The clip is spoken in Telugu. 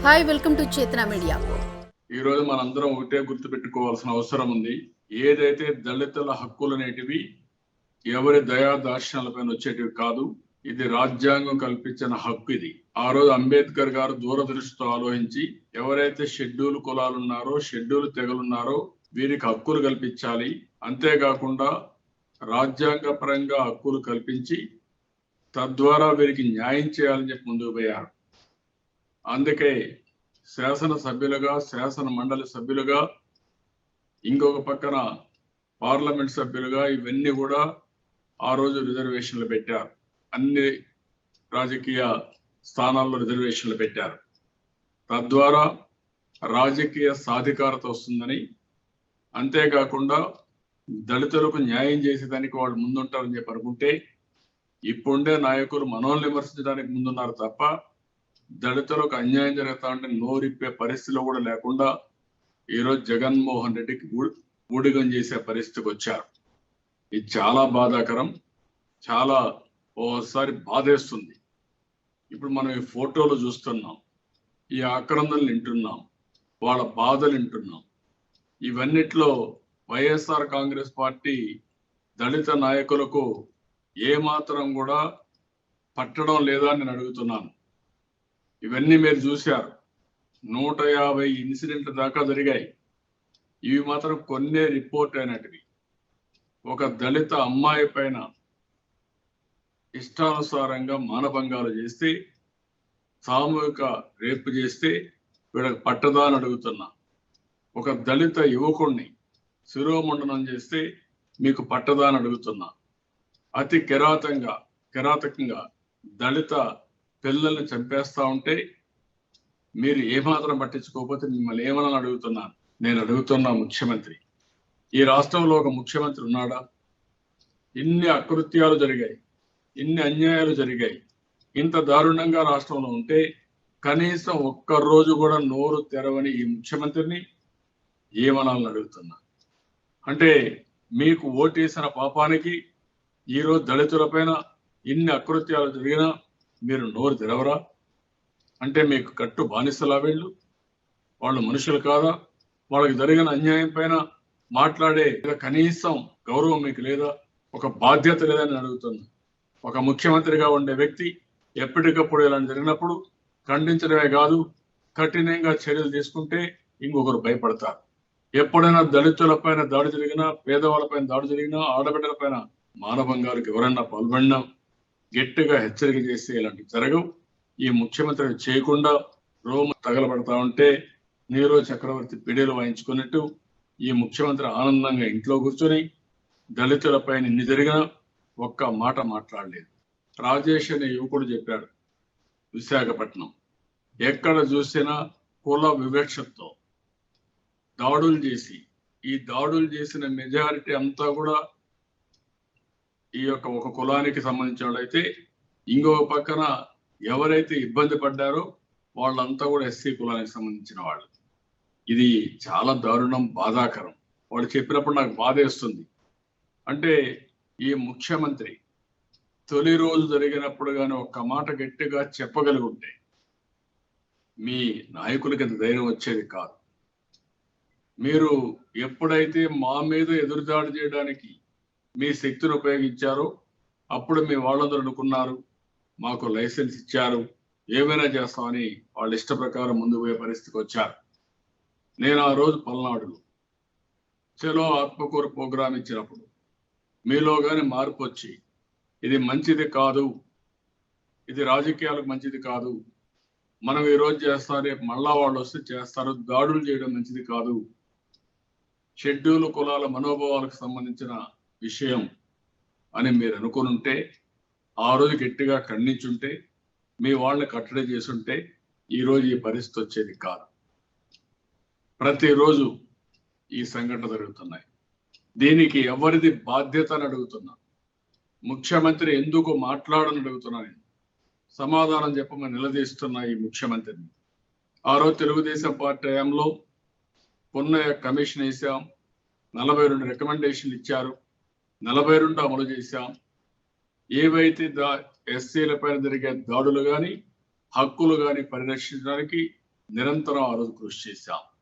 హాయ్, వెల్కమ్ టు చేతన మీడియా. ఈ రోజు మనందరం ఒకటే గుర్తు పెట్టుకోవాల్సిన అవసరం ఉంది. ఏదైతే దళితుల హక్కులు అనేటివి ఎవరి దయా దార్శనాలపైన వచ్చేటివి కాదు. ఇది రాజ్యాంగం కల్పించిన హక్కు. ఇది ఆ రోజు అంబేద్కర్ గారు దూరదృష్టితో ఆలోచించి ఎవరైతే షెడ్యూల్ కులాలు ఉన్నారో, షెడ్యూల్ తెగలున్నారో వీరికి హక్కులు కల్పించాలి. అంతేకాకుండా రాజ్యాంగ పరంగా హక్కులు కల్పించి తద్వారా వీరికి న్యాయం చేయాలని చెప్పి ముందుకు పోయారు. అందుకే శాసన సభ్యులుగా, శాసన మండలి సభ్యులుగా, ఇంకొక పక్కన పార్లమెంట్ సభ్యులుగా ఇవన్నీ కూడా ఆ రోజు రిజర్వేషన్లు పెట్టారు. అన్ని రాజకీయ స్థానాల్లో రిజర్వేషన్లు పెట్టారు. తద్వారా రాజకీయ సాధికారత వస్తుందని, అంతేకాకుండా దళితులకు న్యాయం చేసేదానికి వాళ్ళు ముందుంటారని చెప్పి అనుకుంటే ఇప్పుండే నాయకులు మనోల్ని విమర్శించడానికి ముందున్నారు తప్ప దళితులకు అన్యాయం జరుగుతా ఉంటే నోరిప్పే పరిస్థితిలో కూడా లేకుండా ఈరోజు జగన్మోహన్ రెడ్డికి ఊడిగం చేసే పరిస్థితికి వచ్చారు. ఇది చాలా బాధాకరం, చాలా ఓసారి బాధేస్తుంది. ఇప్పుడు మనం ఈ ఫోటోలు చూస్తున్నాం, ఈ ఆక్రందనలు వింటున్నాం, వాళ్ళ బాధలు వింటున్నాం. ఇవన్నిట్లో వైఎస్ఆర్ కాంగ్రెస్ పార్టీ దళిత నాయకులకు ఏమాత్రం కూడా పట్టడం లేదా అని నేను అడుగుతున్నాను. ఇవన్నీ మీరు చూశారు. 150 ఇన్సిడెంట్ దాకా జరిగాయి. ఇవి మాత్రం కొన్నే రిపోర్ట్ అయినటివి. ఒక దళిత అమ్మాయి పైన ఇష్టానుసారంగా మానభంగాలు చేస్తే, సామూహిక రేపు చేస్తే వీళ్ళకి పట్టదా అని అడుగుతున్నా. ఒక దళిత యువకుడిని శిరోమండనం చేస్తే మీకు పట్టదా అని అడుగుతున్నా. అతి కిరాతకంగా దళిత పిల్లల్ని చంపేస్తా ఉంటే మీరు ఏమాత్రం పట్టించుకోకపోతే మిమ్మల్ని ఏమని అడుగుతున్నాను. నేను అడుగుతున్నా, ముఖ్యమంత్రి, ఈ రాష్ట్రంలో ఒక ముఖ్యమంత్రి ఉన్నాడా? ఇన్ని అకృత్యాలు జరిగాయి, ఇన్ని అన్యాయాలు జరిగాయి, ఇంత దారుణంగా రాష్ట్రంలో ఉంటే కనీసం ఒక్కరోజు కూడా నోరు తెరవని ఈ ముఖ్యమంత్రిని ఏమనాలని అడుగుతున్నా. అంటే మీకు ఓటేసిన పాపానికి ఈరోజు దళితులపైన ఇన్ని అకృత్యాలు జరిగినా మీరు నోరు తెరవరా? అంటే మీకు కట్టు బానిసలా? వాళ్ళు మనుషులు కాదా? వాళ్ళకి జరిగిన అన్యాయం పైన మాట్లాడే కనీసం గౌరవం మీకు లేదా? ఒక బాధ్యత లేదని అడుగుతున్నా. ఒక ముఖ్యమంత్రిగా ఉండే వ్యక్తి ఎప్పటికప్పుడు ఇలా జరిగినప్పుడు ఖండించడమే కాదు, కఠినంగా చర్యలు తీసుకుంటే ఇంకొకరు భయపడతారు. ఎప్పుడైనా దళితుల పైన దాడి జరిగినా, పేదవాళ్ళ పైన దాడి జరిగినా, ఆడబిడ్డల పైన మానభంగాలకు ఎవరన్నా పాల్పడినా గట్టిగా హెచ్చరిక చేస్తే ఇలాంటివి జరగవు. ఈ ముఖ్యమంత్రి చేయకుండా రోమ తగలబడతా ఉంటే నీరో చక్రవర్తి పిడీలు వాయించుకున్నట్టు ఈ ముఖ్యమంత్రి ఆనందంగా ఇంట్లో కూర్చొని దళితులపై ఇన్ని జరిగినా ఒక్క మాట మాట్లాడలేదు. రాజేష్ అనే యువకుడు చెప్పాడు, విశాఖపట్నం ఎక్కడ చూసినా కుల వివక్షతో దాడులు చేసి, ఈ దాడులు చేసిన మెజారిటీ అంతా కూడా ఈ యొక్క ఒక కులానికి సంబంధించిన వాళ్ళైతే, ఇంకొక పక్కన ఎవరైతే ఇబ్బంది పడ్డారో వాళ్ళంతా కూడా ఎస్సీ కులానికి సంబంధించిన వాళ్ళు. ఇది చాలా దారుణం, బాధాకరం. వాళ్ళు చెప్పినప్పుడు నాకు బాధేస్తుంది. అంటే ఈ ముఖ్యమంత్రి తొలి రోజు జరిగినప్పుడు కానీ ఒక్క మాట గట్టిగా చెప్పగలుగుంటే మీ నాయకులకి అంత ధైర్యం వచ్చేది కాదు. మీరు ఎప్పుడైతే మా మీద ఎదురుదాడి చేయడానికి మీ శక్తిని ఉపయోగించారో అప్పుడు మీ వాళ్ళందరూ అనుకున్నారు మాకు లైసెన్స్ ఇచ్చారు, ఏమైనా చేస్తామని వాళ్ళ ఇష్ట ప్రకారం ముందు పోయే పరిస్థితికి వచ్చారు. నేను ఆ రోజు పల్నాడులో చలో ఆత్మకూరు ప్రోగ్రాం ఇచ్చినప్పుడు మీలో కానీ మార్పు వచ్చి ఇది మంచిది కాదు, ఇది రాజకీయాలకు మంచిది కాదు, మనం ఈరోజు చేస్తాం రేపు మళ్ళా వాళ్ళు వస్తే చేస్తారు, దాడులు చేయడం మంచిది కాదు, షెడ్యూల్ కులాల మనోభావాలకు సంబంధించిన విషయం అని మీరు అనుకునుంటే, ఆ రోజు గట్టిగా ఖండించుంటే, మీ వాళ్ళని కట్టడి చేసుంటే ఈరోజు ఈ పరిస్థితి వచ్చేది కాదు. ప్రతిరోజు ఈ సంఘటన జరుగుతున్నాయి. దీనికి ఎవరిది బాధ్యత అని అడుగుతున్నా. ముఖ్యమంత్రి ఎందుకు మాట్లాడని అడుగుతున్నా. నేను సమాధానం చెప్పమని నిలదీస్తున్నా ఈ ముఖ్యమంత్రిని. ఆ రోజు తెలుగుదేశం పార్టీ హయాంలో పున్నయ్య కమిషన్ వేసాం, 42 రికమెండేషన్లు ఇచ్చారు, 42 అమలు చేశాం. ఏవైతే ఎస్సీల పైన జరిగే దాడులు కానీ హక్కులు కానీ పరిరక్షించడానికి నిరంతరం ఆ రోజు కృషి చేశాం.